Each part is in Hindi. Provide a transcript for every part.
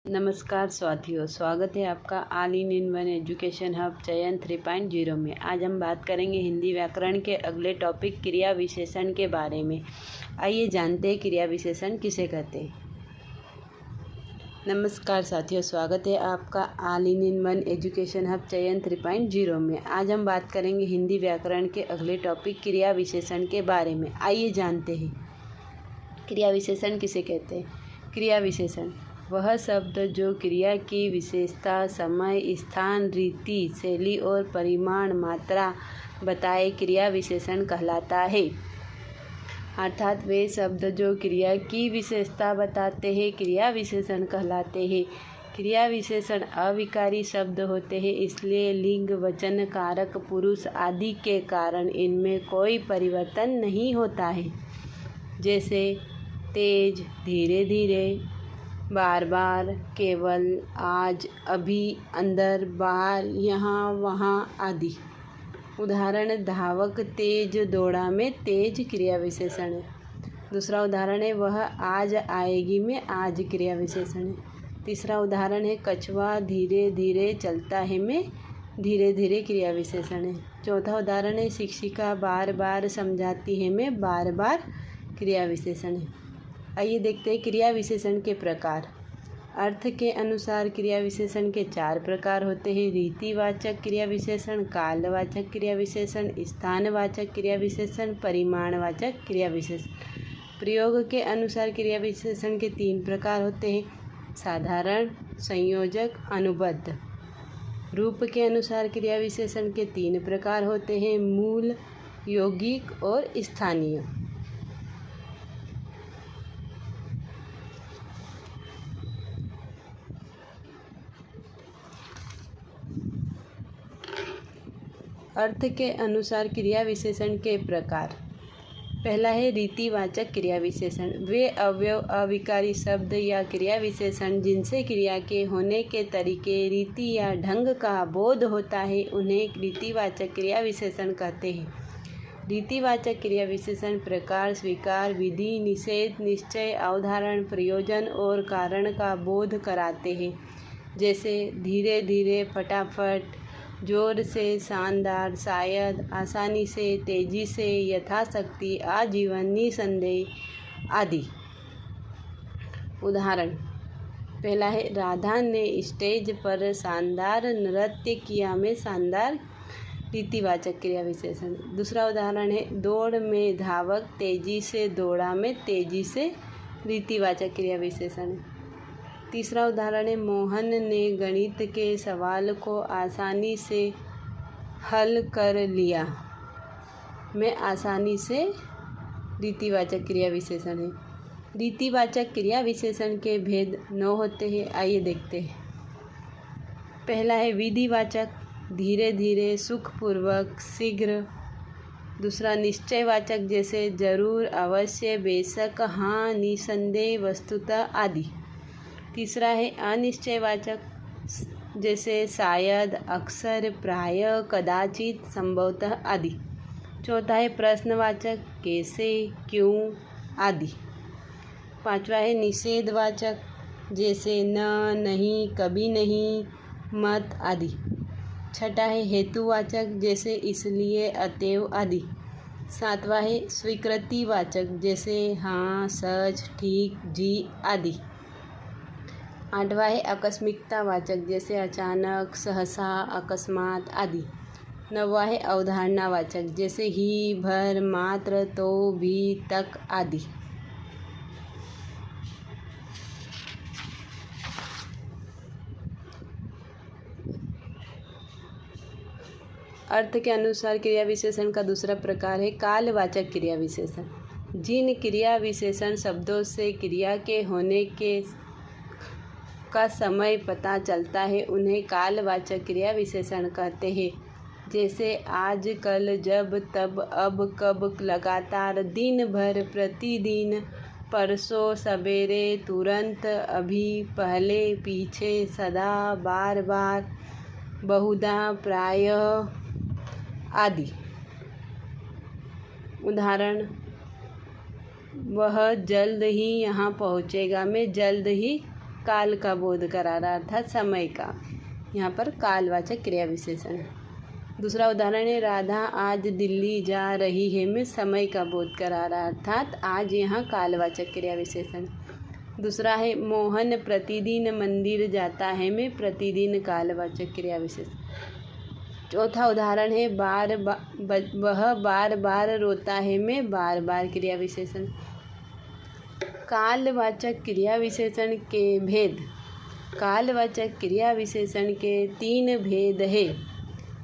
नमस्कार साथियों, स्वागत है आपका all in one education hub चयन 3.0 में। आज हम बात करेंगे हिंदी व्याकरण के अगले टॉपिक क्रिया विशेषण के बारे में। आइए जानते हैं क्रिया विशेषण किसे कहते हैं। नमस्कार साथियों, स्वागत है आपका all in one education hub चयन 3.0 में। आज हम बात करेंगे हिंदी व्याकरण के अगले टॉपिक क्रिया विशेषण के बारे में। आइए जानते हैं क्रिया विशेषण किसे कहते हैं। क्रिया विशेषण वह शब्द जो क्रिया की विशेषता, समय, स्थान, रीति, शैली और परिमाण मात्रा बताए क्रिया विशेषण कहलाता है। अर्थात वे शब्द जो क्रिया की विशेषता बताते हैं क्रिया विशेषण कहलाते हैं। क्रिया विशेषण अविकारी शब्द होते हैं, इसलिए लिंग, वचन, कारक, पुरुष आदि के कारण इनमें कोई परिवर्तन नहीं होता है। जैसे तेज, धीरे धीरे, बार बार, केवल, आज, अभी, अंदर, बाहर, यहाँ, वहाँ आदि। उदाहरण धावक तेज दौड़ा में तेज क्रिया विशेषण है। दूसरा उदाहरण है वह आज आएगी में आज क्रिया विशेषण है। तीसरा उदाहरण है कछुआ धीरे धीरे चलता है में धीरे धीरे क्रिया विशेषण है। चौथा उदाहरण है शिक्षिका बार बार समझाती है में बार बार क्रिया विशेषण है। आइए देखते हैं क्रिया विशेषण के प्रकार। अर्थ के अनुसार क्रिया विशेषण के 4 प्रकार होते हैं। रीतिवाचक क्रिया विशेषण, कालवाचक क्रिया विशेषण, स्थानवाचक क्रिया विशेषण, परिमाणवाचक क्रिया विशेषण। प्रयोग के अनुसार क्रिया विशेषण के 3 प्रकार होते हैं। साधारण, संयोजक, अनुबद्ध। रूप के अनुसार क्रिया विशेषण के 3 प्रकार होते हैं। मूल, यौगिक और स्थानीय। अर्थ के अनुसार क्रिया विशेषण के प्रकार। पहला है रीतिवाचक क्रिया विशेषण। वे अवयव, अविकारी शब्द या क्रिया विशेषण जिनसे क्रिया के होने के तरीके, रीति या ढंग का बोध होता है उन्हें रीतिवाचक क्रिया विशेषण कहते हैं। रीतिवाचक क्रिया विशेषण प्रकार, स्वीकार, विधि, निषेध, निश्चय, अवधारण, प्रयोजन और कारण का बोध कराते हैं। जैसे धीरे धीरे, फटाफट, जोर से, शानदार, शायद, आसानी से, तेजी से, यथाशक्ति, आजीवन, निसंदेह आदि। उदाहरण पहला है राधा ने स्टेज पर शानदार नृत्य किया में शानदार रीतिवाचक क्रिया विशेषण। दूसरा उदाहरण है दौड़ में धावक तेजी से दौड़ा में तेजी से रीतिवाचक क्रिया विशेषण। तीसरा उदाहरण है मोहन ने गणित के सवाल को आसानी से हल कर लिया में आसानी से रीतिवाचक क्रिया विशेषण है। रीतिवाचक क्रिया विशेषण के भेद 9 होते हैं। आइए देखते हैं। पहला है विधिवाचक, धीरे धीरे, सुखपूर्वक, शीघ्र। दूसरा निश्चयवाचक, जैसे जरूर, अवश्य, बेशक, हाँ, निसंदेह, वस्तुतः आदि। तीसरा है अनिश्चयवाचक, जैसे शायद, अक्सर, प्रायः, कदाचित, संभवतः आदि। चौथा है प्रश्नवाचक, कैसे, क्यों आदि। पांचवा है निषेधवाचक, जैसे न, नहीं, कभी नहीं, मत आदि। छठा है हेतुवाचक, जैसे इसलिए, अतएव आदि। सातवां है स्वीकृतिवाचक, जैसे हाँ, सच, ठीक, जी आदि। आठवां है आकस्मिकतावाचक, जैसे अचानक, सहसा, अकस्मात आदि। नौवां है अवधारणावाचक, जैसे ही, भर, मात्र, तो, भी, तक आदि। अर्थ के अनुसार क्रिया विशेषण का दूसरा प्रकार है कालवाचक क्रिया विशेषण। जिन क्रिया विशेषण शब्दों से क्रिया के होने के का समय पता चलता है उन्हें कालवाचक क्रिया विशेषण कहते हैं। जैसे आज, कल, जब, तब, अब, कब, लगातार, दिन भर, प्रतिदिन, परसों, सवेरे, तुरंत, अभी, पहले, पीछे, सदा, बार बार, बहुधा, प्रायः आदि। उदाहरण वह जल्द ही यहाँ पहुँचेगा में जल्द ही काल का बोध करा रहा अर्थात समय का, यहाँ पर कालवाचक क्रिया विशेषण है। दूसरा उदाहरण है राधा आज दिल्ली जा रही है में समय का बोध करा रहा अर्थात आज यहाँ कालवाचक क्रिया विशेषण। दूसरा है मोहन प्रतिदिन मंदिर जाता है में प्रतिदिन कालवाचक क्रिया विशेषण। चौथा उदाहरण है वह बार बार रोता है में बार बार क्रिया विशेषण। कालवाचक क्रिया विशेषण के भेद। कालवाचक क्रिया विशेषण के 3 भेद है।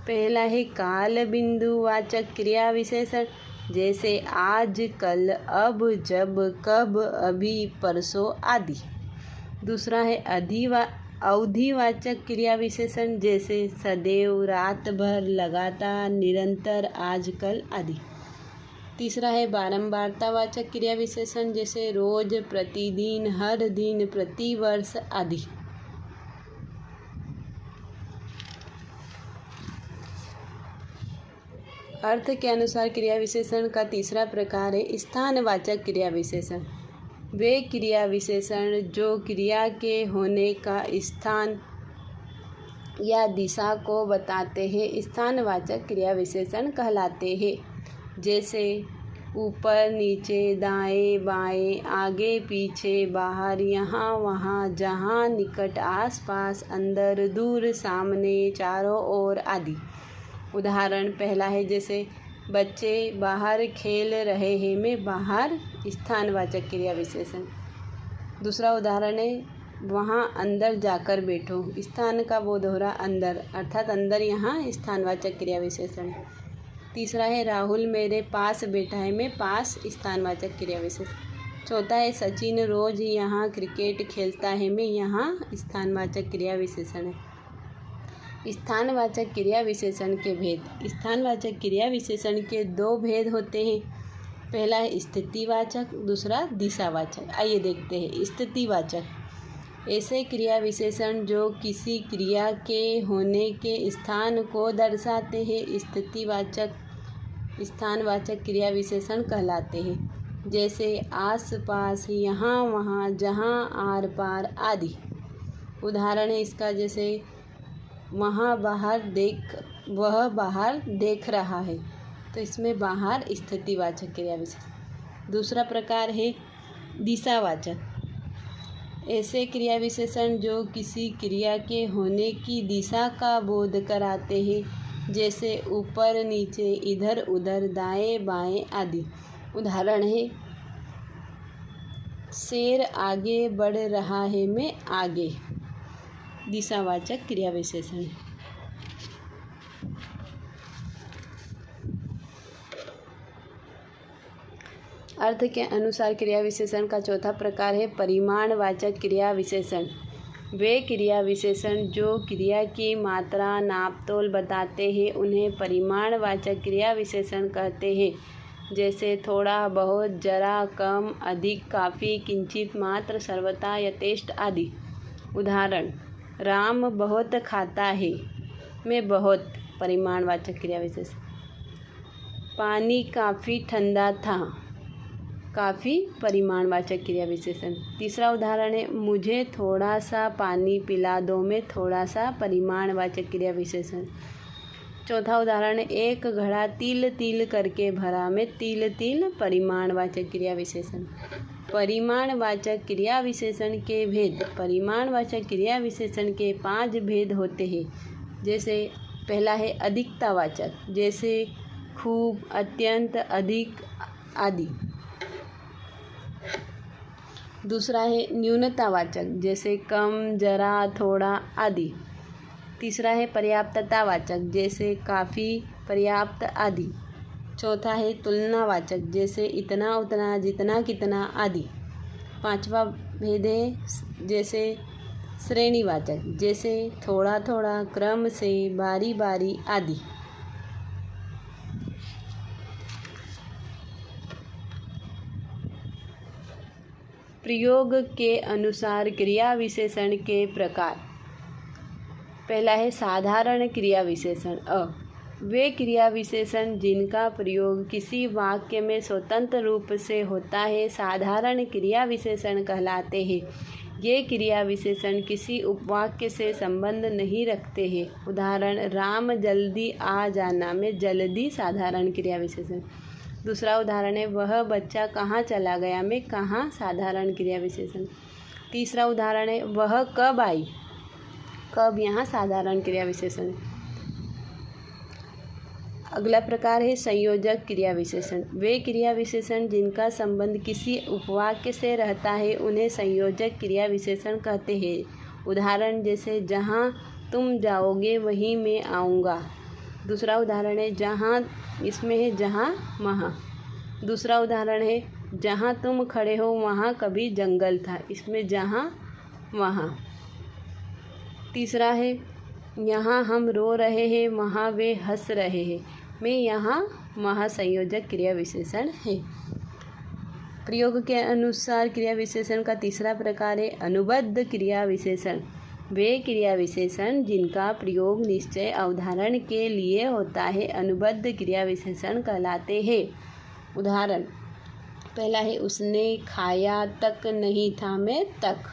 पहला है काल बिंदुवाचक क्रिया विशेषण, जैसे आज, कल, अब, जब, कब, अभी, परसों आदि। दूसरा है अवधिवाचक क्रिया विशेषण, जैसे सदैव, रात भर, लगातार, निरंतर, आजकल आदि। तीसरा है बारंबारतावाचक क्रिया विशेषण, जैसे रोज, प्रतिदिन, हर दिन, प्रतिवर्ष आदि। अर्थ के अनुसार क्रिया विशेषण का तीसरा प्रकार है स्थानवाचक क्रिया विशेषण। वे क्रिया विशेषण जो क्रिया के होने का स्थान या दिशा को बताते हैं स्थानवाचक क्रिया विशेषण कहलाते हैं, जैसे ऊपर, नीचे, दाएं, बाएं, आगे, पीछे, बाहर, यहाँ, वहाँ, जहाँ, निकट, आसपास, अंदर, दूर, सामने, चारों ओर आदि। उदाहरण पहला है जैसे बच्चे बाहर खेल रहे हैं में बाहर स्थानवाचक क्रिया विशेषण। दूसरा उदाहरण है वहाँ अंदर जाकर बैठो, स्थान का बोध हो रहा अंदर अर्थात अंदर यहाँ स्थानवाचक क्रिया विशेषण है। तीसरा है राहुल मेरे पास बैठा है में पास स्थानवाचक क्रिया विशेषण। चौथा है सचिन रोज यहाँ क्रिकेट खेलता है में यहाँ स्थानवाचक क्रिया विशेषण है। स्थानवाचक क्रिया विशेषण के भेद। स्थानवाचक क्रिया विशेषण के 2 भेद होते हैं। पहला है स्थितिवाचक, दूसरा दिशावाचक। आइए देखते हैं। स्थितिवाचक ऐसे क्रिया विशेषण जो किसी क्रिया के होने के स्थान को दर्शाते हैं स्थितिवाचक स्थानवाचक क्रिया विशेषण कहलाते हैं, जैसे आस पास, यहाँ वहाँ, जहाँ, आर पार आदि। उदाहरण है इसका जैसे वह बाहर देख रहा है, तो इसमें बाहर स्थितिवाचक क्रिया विशेषण। दूसरा प्रकार है दिशावाचक ऐसे क्रिया विशेषण जो किसी क्रिया के होने की दिशा का बोध कराते हैं, जैसे ऊपर, नीचे, इधर उधर, दाएं बाएं आदि। उदाहरण है शेर आगे बढ़ रहा है में आगे दिशावाचक क्रिया विशेषण। अर्थ के अनुसार क्रिया विशेषण का चौथा प्रकार है परिमाणवाचक क्रिया विशेषण। वे क्रिया विशेषण जो क्रिया की मात्रा नापतोल बताते हैं उन्हें परिमाणवाचक क्रिया विशेषण कहते हैं, जैसे थोड़ा, बहुत, जरा, कम, अधिक, काफ़ी, किंचित, मात्र, सर्वथा, यथेष्ट आदि। उदाहरण राम बहुत खाता है में बहुत परिमाणवाचक क्रिया विशेषण। पानी काफ़ी ठंडा था, काफ़ी परिमाणवाचक क्रिया विशेषण। तीसरा उदाहरण है मुझे थोड़ा सा पानी पिला दो में थोड़ा सा परिमाणवाचक क्रिया विशेषण। चौथा उदाहरण है एक घड़ा तिल तिल करके भरा में तिल तिल परिमाणवाचक क्रिया विशेषण। परिमाणवाचक क्रिया विशेषण के भेद। परिमाणवाचक क्रिया विशेषण के 5 भेद होते हैं, जैसे पहला है अधिकतावाचक, जैसे खूब, अत्यंत, अधिक आदि। दूसरा है न्यूनतावाचक, जैसे कम, जरा, थोड़ा आदि। तीसरा है पर्याप्ततावाचक, जैसे काफ़ी, पर्याप्त आदि। चौथा है तुलनावाचक, जैसे इतना, उतना, जितना, कितना आदि। पांचवा भेद है जैसे श्रेणीवाचक, जैसे थोड़ा थोड़ा, क्रम से, बारी बारी आदि। प्रयोग के अनुसार क्रिया विशेषण के प्रकार। पहला है साधारण क्रिया विशेषण। वे क्रिया विशेषण जिनका प्रयोग किसी वाक्य में स्वतंत्र रूप से होता है साधारण क्रिया विशेषण कहलाते हैं। ये क्रिया विशेषण किसी उपवाक्य से संबंध नहीं रखते हैं। उदाहरण, राम जल्दी आ जाना में जल्दी साधारण क्रिया विशेषण। दूसरा उदाहरण है, वह बच्चा कहाँ चला गया में कहाँ साधारण क्रिया विशेषण। तीसरा उदाहरण है, वह कब आई, कब यहाँ साधारण क्रिया विशेषण। अगला प्रकार है संयोजक क्रिया विशेषण। वे क्रिया विशेषण जिनका संबंध किसी उपवाक्य से रहता है उन्हें संयोजक क्रिया विशेषण कहते हैं। उदाहरण जैसे, जहाँ तुम जाओगे वहीं मैं आऊँगा। दूसरा उदाहरण है, जहाँ, इसमें है जहाँ वहाँ। दूसरा उदाहरण है, जहाँ तुम खड़े हो वहाँ कभी जंगल था, इसमें जहाँ वहाँ। तीसरा है, यहाँ हम रो रहे हैं वहाँ वे हंस रहे हैं में यहाँ वहाँ संयोजक क्रिया विशेषण है। प्रयोग के अनुसार क्रिया विशेषण का तीसरा प्रकार है अनुबद्ध क्रिया विशेषण। वे क्रिया विशेषण जिनका प्रयोग निश्चय अवधारण के लिए होता है अनुबद्ध क्रिया विशेषण कहलाते हैं। उदाहरण, पहला है, उसने खाया तक नहीं था में तक,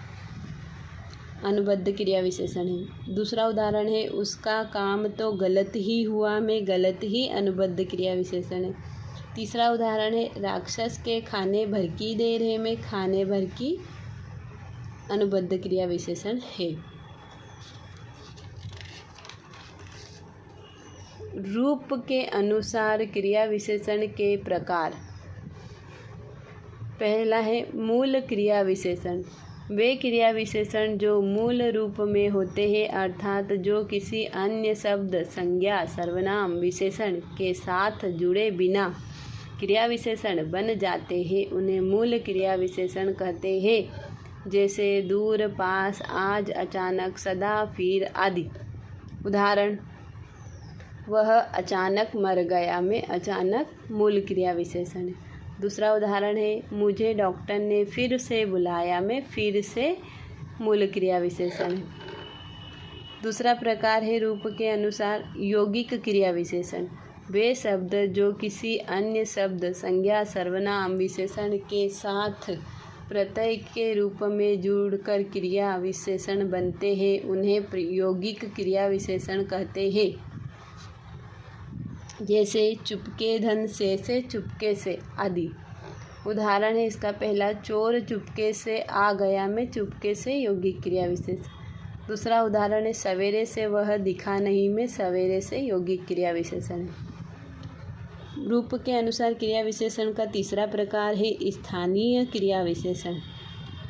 अनुबद्ध क्रिया विशेषण है। दूसरा उदाहरण है, उसका काम तो गलत ही हुआ में गलत ही अनुबद्ध क्रिया विशेषण है। तीसरा उदाहरण है, राक्षस के खाने भर की देर है में खाने भर की अनुबद्ध क्रिया विशेषण है। रूप के अनुसार क्रिया विशेषण के प्रकार। पहला है मूल क्रिया विशेषण। वे क्रिया विशेषण जो मूल रूप में होते हैं अर्थात जो किसी अन्य शब्द, संज्ञा, सर्वनाम, विशेषण के साथ जुड़े बिना क्रिया विशेषण बन जाते हैं उन्हें मूल क्रिया विशेषण कहते हैं। जैसे दूर, पास, आज, अचानक, सदा, फिर आदि। उदाहरण, वह अचानक मर गया में अचानक मूल क्रिया विशेषण है। दूसरा उदाहरण है, मुझे डॉक्टर ने फिर से बुलाया में फिर से मूल क्रिया विशेषण है। दूसरा प्रकार है रूप के अनुसार यौगिक क्रिया विशेषण। वे शब्द जो किसी अन्य शब्द, संज्ञा, सर्वनाम, विशेषण के साथ प्रत्यय के रूप में जुड़कर क्रिया विशेषण बनते हैं उन्हें यौगिक क्रिया विशेषण कहते हैं। जैसे चुपके धन से चुपके से आदि। उदाहरण है इसका पहला, चोर चुपके से आ गया में चुपके से यौगिक क्रिया विशेषण। दूसरा उदाहरण है, सवेरे से वह दिखा नहीं में सवेरे से यौगिक क्रिया विशेषण है। रूप के अनुसार क्रिया विशेषण का तीसरा प्रकार है स्थानीय क्रिया विशेषण।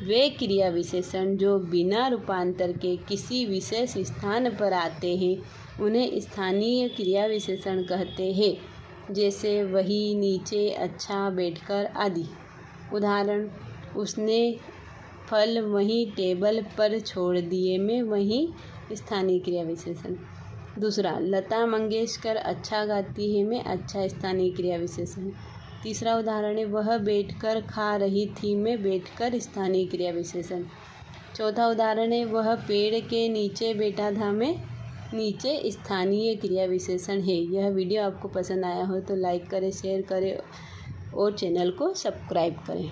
वे क्रिया विशेषण जो बिना रूपांतर के किसी विशेष स्थान पर आते हैं उन्हें स्थानीय क्रिया विशेषण कहते हैं। जैसे वही, नीचे, अच्छा, बैठकर आदि। उदाहरण, उसने फल वहीं टेबल पर छोड़ दिए में वहीं स्थानीय क्रिया विशेषण। दूसरा, लता मंगेशकर अच्छा गाती है में अच्छा स्थानीय क्रिया विशेषण। तीसरा उदाहरण है, वह बैठकर खा रही थी में बैठकर स्थानीय क्रिया विशेषण। चौथा उदाहरण है, वह पेड़ के नीचे बैठा था में नीचे स्थानीय क्रिया विशेषण है। यह वीडियो आपको पसंद आया हो तो लाइक करें, शेयर करें और चैनल को सब्सक्राइब करें।